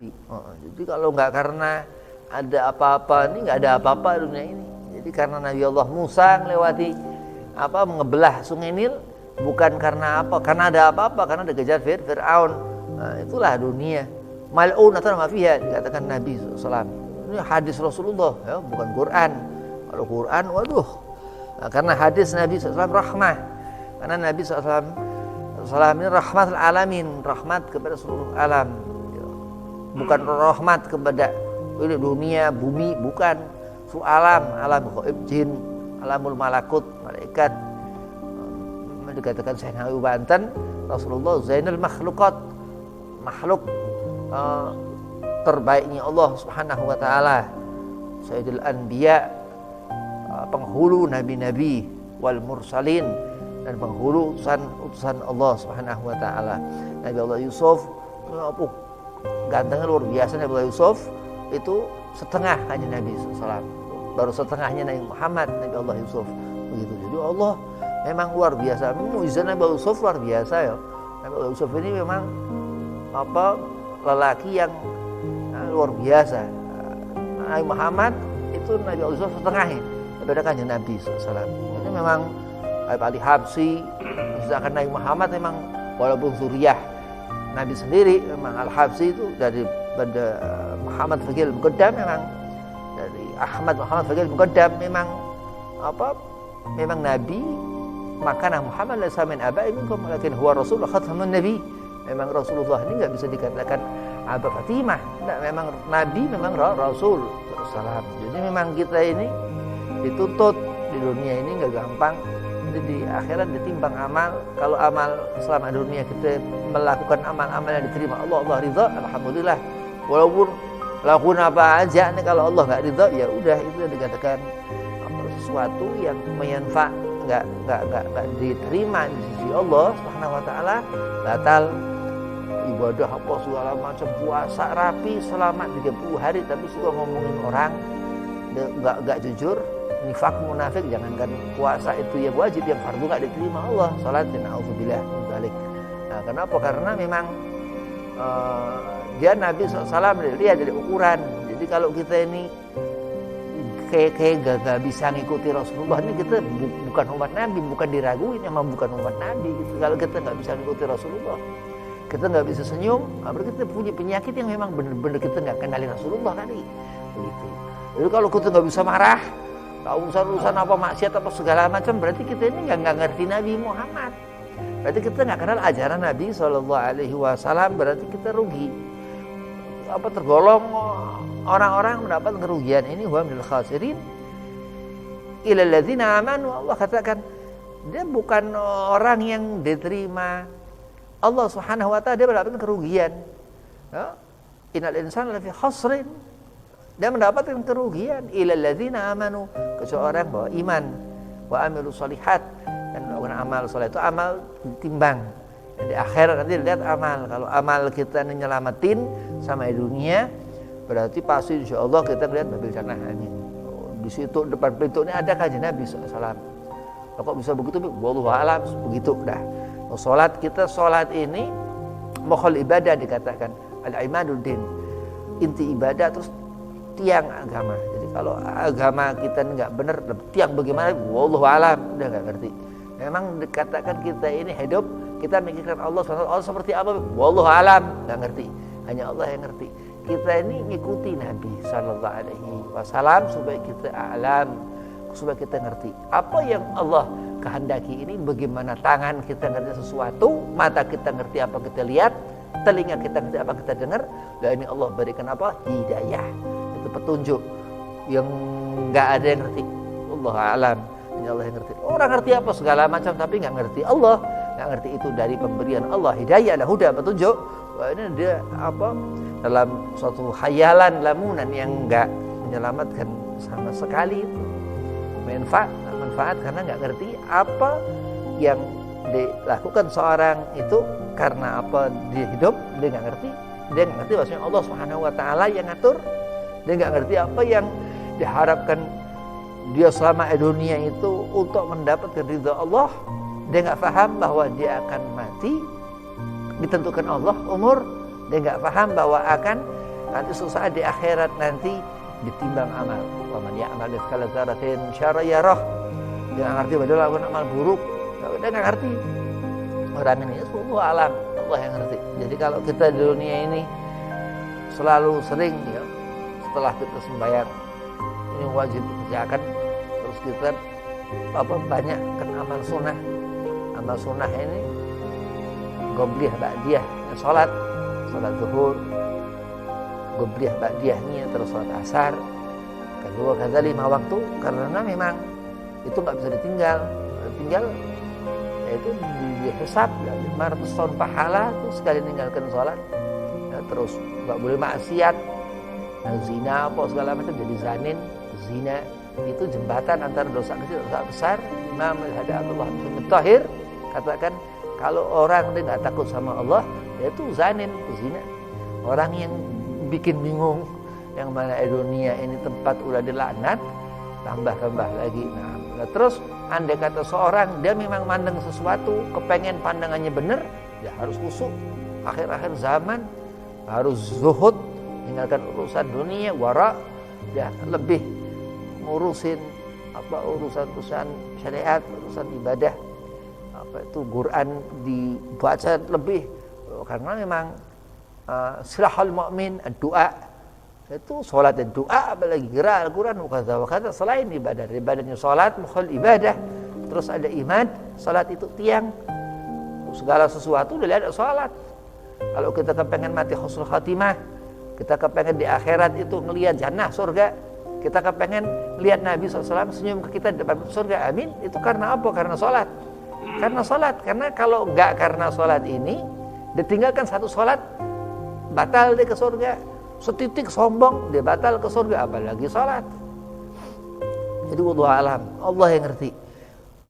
Jadi kalau nggak karena ada apa-apa ini, nggak ada apa-apa dunia ini. Jadi karena Nabi Allah Musa melewati mengebelah Sungai Nil, bukan karena apa, karena ada apa-apa, karena dikejar Fir'aun. Nah, itulah dunia. Mal'unatan ma fiha, dikatakan Nabi SAW. Ini hadis Rasulullah, ya, bukan Quran. Kalau Quran, waduh. Nah, karena hadis Nabi SAW rahmah. Karena Nabi SAW ini rahmatul alamin, rahmat kepada seluruh alam. Bukan rahmat kepada dunia, bumi, bukan. Alam gaib, jin, alamul malakut, malaikat. Dikatakan Syekh Nawawi Banten, Rasulullah zainal makhluqat, makhluk terbaiknya Allah Subhanahu wa taala. Sayyidul anbiya, penghulu nabi-nabi wal mursalin, dan penghulu utusan Allah Subhanahu wa taala. Nabi Allah Yusuf, gantengnya luar biasa. Nabi Allah Yusuf itu setengah hanya Nabi SAW, baru setengahnya Nabi Muhammad, Nabi Allah Yusuf begitu. Jadi Allah memang luar biasa. Mukjizat Nabi Allah Yusuf luar biasa ya. Nabi Allah Yusuf ini memang lelaki yang luar biasa. Nabi Muhammad itu Nabi Allah Yusuf setengahnya, berbeda kan Nabi SAW. Ini memang Ali Habsyi, sedangkan Nabi Muhammad memang walaupun zuriyah Nabi sendiri, memang Al-Habsyi itu dari pada Muhammad Faqih Al-Muqaddam, memang dari Ahmad Muhammad Faqih Al-Muqaddam, memang Nabi. Maka Muhammad laisa min aba'i minkum walakin huwa rasul khatamun nabi. Memang Rasulullah ini enggak bisa dikatakan Aba Fatimah. Enggak, memang Nabi, memang Rasul sallallahu. Jadi memang kita ini dituntut di dunia ini enggak gampang. Jadi di akhirat ditimbang amal. Kalau amal selama dunia kita melakukan amal-amal yang diterima Allah ridha, alhamdulillah. Walaupun lakukan apa aja nih, kalau Allah enggak ridha, ya udah, itu dikatakan sesuatu yang menyenfak, enggak diterima di sisi Allah Subhanahu wa taala, batal ibadah apa segala macam, puasa rapi selama 30 hari tapi suka ngomongin orang, enggak jujur, nifak, munafik. Jangankan puasa itu yang wajib, yang fardu enggak diterima Allah, salat, na'udzubillah min dzalik. Nah, kenapa? Karena memang dia Nabi SAW lihat dari ukuran. Jadi kalau kita ini kayak gak bisa ngikuti Rasulullah, ini kita bukan umat Nabi, bukan diraguin, emang bukan umat Nabi gitu. Kalau kita gak bisa ngikuti Rasulullah, kita gak bisa senyum, berarti kita punya penyakit yang memang benar-benar kita gak kenali Rasulullah kali begitu. Jadi kalau kita gak bisa marah, urusan apa maksiat apa segala macam, berarti kita ini gak ngerti Nabi Muhammad, berarti kita gak kenal ajaran Nabi SAW, berarti kita rugi, tergolong orang-orang mendapat kerugian. Ini huwa minal khasirin illa alladzina amanu. Allah katakan dia bukan orang yang diterima Allah Subhanahu wa taala, dia mendapatkan kerugian. Ya? Innal insana lafi khasrin, dia mendapatkan kerugian. Illa alladzina amanu, kecuali orang bawa iman, wa amilus shalihat, dan melakukan amal saleh. Itu amal ditimbang di akhirat, nanti lihat amal. Kalau amal kita nyelamatin sama dunia, berarti pasti insya Allah kita lihat mobil jannah. Amin. Di situ depan pintu ini ada kajian Nabi SAW. Kok bisa begitu? Wallahu a'lam. Begitu dah. Sholat kita, sholat ini mukhal ibadah, dikatakan al-imaduddin, inti ibadah, terus tiang agama. Jadi kalau agama kita nggak benar, tiang bagaimana? Wallahu a'lam. Udah nggak ngerti. Memang dikatakan kita ini hidup, kita mikirkan Allah seperti apa? Wallahu a'lam. Nggak ngerti. Hanya Allah yang ngerti. Kita ini ngikuti Nabi Sallallahu Alaihi Wasallam supaya kita alam, supaya kita ngerti apa yang Allah kehendaki ini. Bagaimana tangan kita ngerti sesuatu, mata kita ngerti apa kita lihat, telinga kita ngerti apa kita dengar. Dan ini Allah berikan apa? Hidayah, itu petunjuk yang nggak ada yang ngerti. Allah alam, ini Allah yang ngerti. Orang ngerti apa segala macam tapi nggak ngerti Allah, nggak ngerti itu dari pemberian Allah, hidayah, huda, petunjuk. Wah, ini dia dalam suatu khayalan lamunan yang enggak menyelamatkan sama sekali. Itu manfaat karena enggak ngerti apa yang dilakukan seorang itu, karena apa dia hidup, dia enggak ngerti. Dia enggak ngerti bahwasanya Allah Subhanahu wa taala yang ngatur. Dia enggak ngerti apa yang diharapkan dia selama dunia itu untuk mendapatkan ridha Allah. Dia enggak paham bahwa dia akan mati, ditentukan Allah umur. Dia nggak paham bahwa akan Nanti suatu saat di akhirat nanti ditimbang amal. Wa man ya'mal mithqala dzarratin syarran yarah. Dia nggak ngerti padahal lakukan amal buruk. Dia nggak ngerti. Orang ini Allah alam, Allah yang ngerti. Jadi kalau kita di dunia ini selalu sering ya, setelah kita sembahyang ini wajib dikerjakan, terus kita banyak kan amal sunnah ini qobliyah ba'diyah, salat zuhur, qobliyah ba'diyahnya, terus salat asar, kedua kata 5 waktu, karena memang itu nggak bisa ditinggal yaitu dihisab ya, 500 tahun pahala tuh sekali meninggalkan sholat ya, terus nggak boleh maksiat, zina apa segala macam, jadi zanin, zina itu jembatan antara dosa kecil dan dosa besar. Imam Al-Hada'atullah Tahir katakan kalau orang dia nggak takut sama Allah yaitu zanin, itu zina. Orang yang bikin bingung yang mana dunia ini tempat udah dilaknat, tambah lagi. Nah, terus andai kata seorang dia memang mandang sesuatu, kepengen pandangannya benar, ya harus khusyuk. Akhir-akhir zaman harus zuhud, tinggalkan urusan dunia, wara, ya lebih ngurusin urusan syariat, urusan ibadah. Itu Quran dibaca lebih, karena memang silahul mu'min doa itu sholat dan doa, apalagi gerak Al-Quran kata selain ibadahnya sholat mukhal ibadah, terus ada iman, sholat itu tiang segala sesuatu dilihat sholat. Kalau kita kepengen mati husnul khatimah, kita kepengen di akhirat itu ngelihat jannah surga, kita kepengen lihat Nabi SAW senyum ke kita di depan surga, amin, itu karena apa? Karena sholat. Karena kalau enggak karena sholat ini, ditinggalkan satu sholat batal dia ke surga. Setitik sombong dia batal ke surga, apalagi sholat. Jadi wallahu alam, Allah yang ngerti.